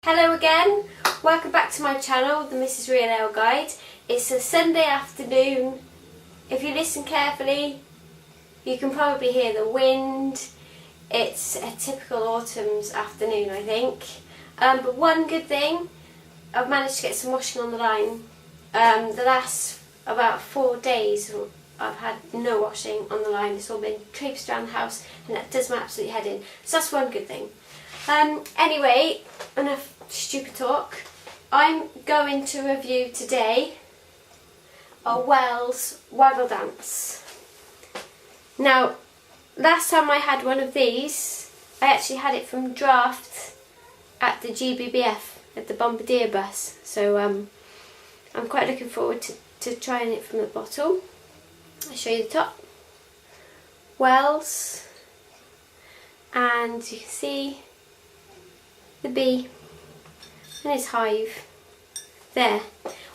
Hello again, welcome back to my channel, the Mrs. Real Ale Guide. It's a Sunday afternoon. If you listen carefully, you can probably hear the wind. It's a typical autumn's afternoon, I think. But one good thing, I've managed to get some washing on the line. The last about 4 days I've had no washing on the line. It's all been traipsed around the house and that does my absolute head in. So that's one good thing. Anyway, enough stupid talk. I'm going to review today a Wells Waggle dance. Now, last time I had one of these, I actually had it from draft at the GBBF at the Bombardier bus. So I'm quite looking forward to trying it from the bottle. I'll show you the top. Wells, and you can see the bee and his hive there.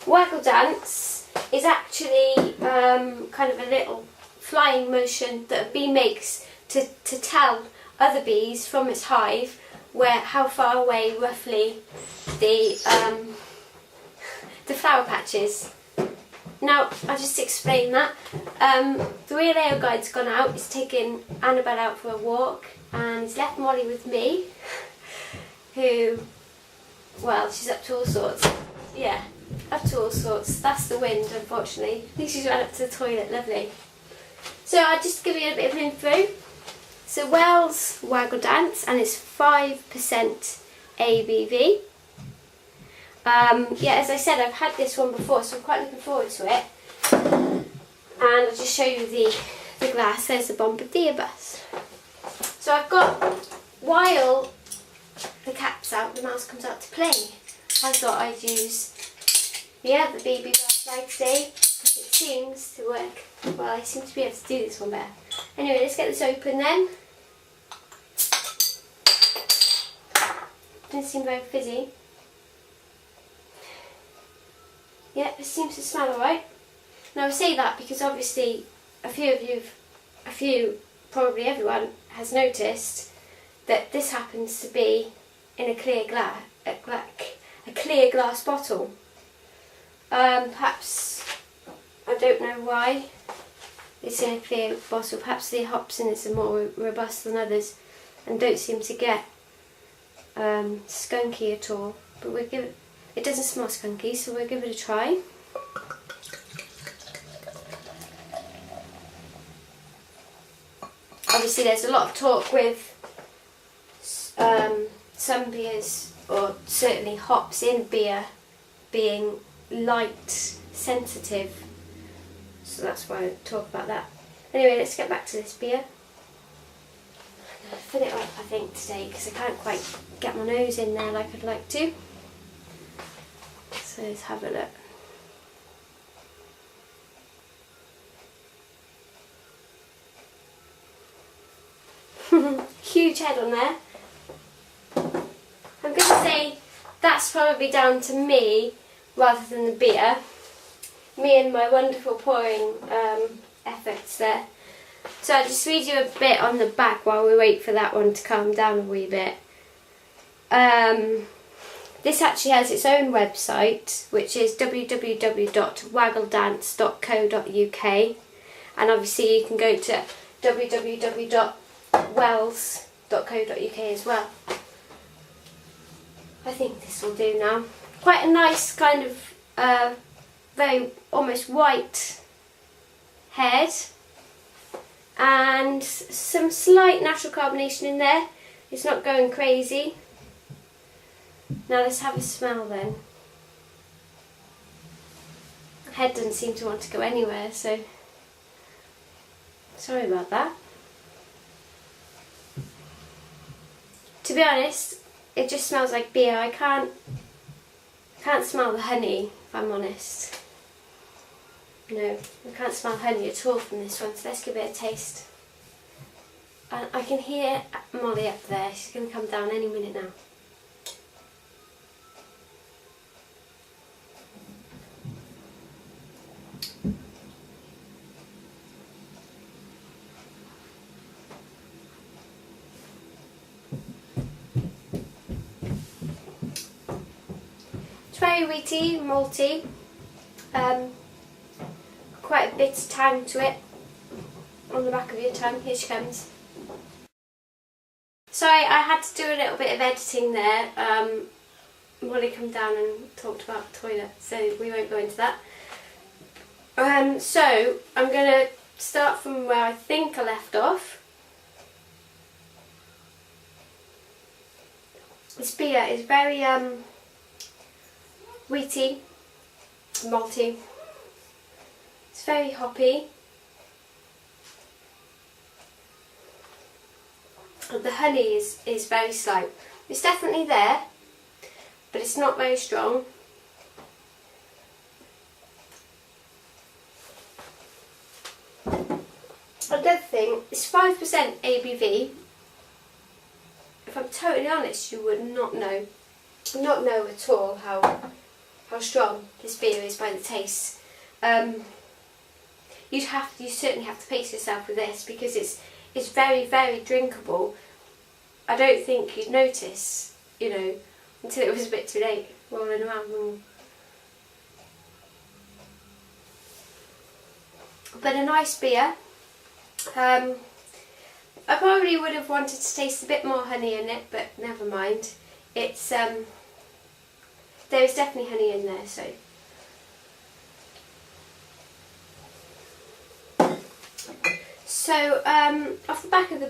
Waggle dance is actually kind of a little flying motion that a bee makes to tell other bees from its hive how far away roughly the flower patch is. Now I'll just explain that. The Real Ale Guide's gone out, he's taken Annabelle out for a walk and he's left Molly with me, who, well, she's up to all sorts. Yeah, up to all sorts. That's the wind, unfortunately. I think she's run up to the toilet, lovely. So I'll just give you a bit of info. So Wells Waggle Dance, and it's 5% ABV. Yeah, as I said, I've had this one before, so I'm quite looking forward to it. And I'll just show you the glass. There's the Bombardier bus. So I've got, while the cap's out, the mouse comes out to play, I thought I'd use the other BB butterfly today because it seems to work. Well, I seem to be able to do this one better. Anyway, let's get this open then. Doesn't seem very fizzy. Yeah, it seems to smell alright. Now I say that because obviously probably everyone has noticed that this happens to be in a clear glass bottle. Perhaps, I don't know why it's in a clear bottle. Perhaps the hops in it are more robust than others and don't seem to get skunky at all. But we'll give it. It doesn't smell skunky, so we'll give it a try. Obviously, there's a lot of talk with some beers, or certainly hops in beer, being light sensitive. So that's why I talk about that. Anyway, let's get back to this beer. I'm going to fill it up, I think, today because I can't quite get my nose in there like I'd like to. So let's have a look. Huge head on there. I'm going to say that's probably down to me rather than the beer. Me and my wonderful pouring efforts there. So I'll just read you a bit on the back while we wait for that one to calm down a wee bit. This actually has its own website, which is www.waggledance.co.uk, and obviously you can go to www.wells.co.uk as well. I think this will do now. Quite a nice kind of very almost white head, and some slight natural carbonation in there. It's not going crazy. Now let's have a smell then. The head doesn't seem to want to go anywhere, so sorry about that. To be honest, it just smells like beer. I can't smell the honey, if I'm honest. No, I can't smell honey at all from this one, so let's give it a taste. And I can hear Molly up there. She's going to come down any minute now. very wheaty, malty, quite a bitter tang to it on the back of your tongue. Here she comes. Sorry, I had to do a little bit of editing there. Molly come down and talked about the toilet, so we won't go into that. So I'm going to start from where I think I left off. This beer is very wheaty, malty. It's very hoppy. The honey is very slight. It's definitely there, but it's not very strong. Another thing, it's 5% ABV. If I'm totally honest, you would not know at all how strong this beer is by the taste. You certainly have to pace yourself with this because it's very, very drinkable. I don't think you'd notice, until it was a bit too late, rolling around. But a nice beer. I probably would have wanted to taste a bit more honey in it, but never mind. It's there is definitely honey in there, so. So, off the back of the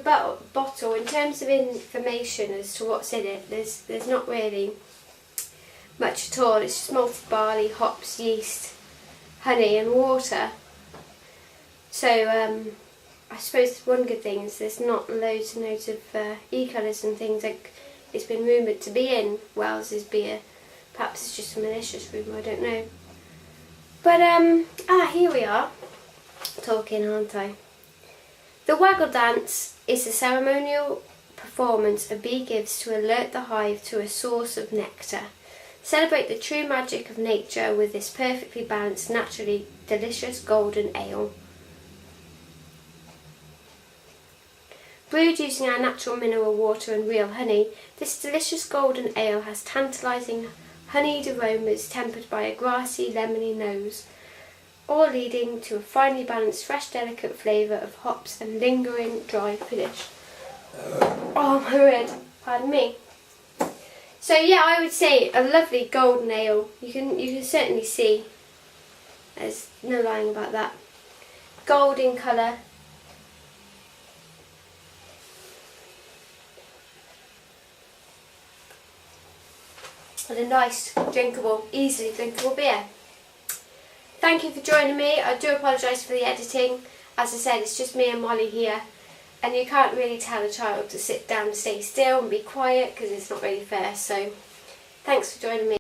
bottle, in terms of information as to what's in it, there's not really much at all. It's just malted barley, hops, yeast, honey and water. So, I suppose one good thing is there's not loads and loads of E-colours and things like it's been rumoured to be in Wells's beer. Perhaps it's just a malicious rumour, I don't know. But, here we are, talking, aren't I? The Waggle dance is a ceremonial performance a bee gives to alert the hive to a source of nectar. Celebrate the true magic of nature with this perfectly balanced, naturally delicious golden ale. Brewed using our natural mineral water and real honey, this delicious golden ale has tantalising honeyed aromas tempered by a grassy, lemony nose, all leading to a finely balanced, fresh, delicate flavour of hops and lingering dry finish. Oh my word, pardon me. So yeah, I would say a lovely golden ale. You can certainly see, there's no lying about that. Gold in colour. And a nice, drinkable, easily drinkable beer. Thank you for joining me. I do apologise for the editing. As I said, it's just me and Molly here. And you can't really tell a child to sit down and stay still and be quiet because it's not really fair. So, thanks for joining me.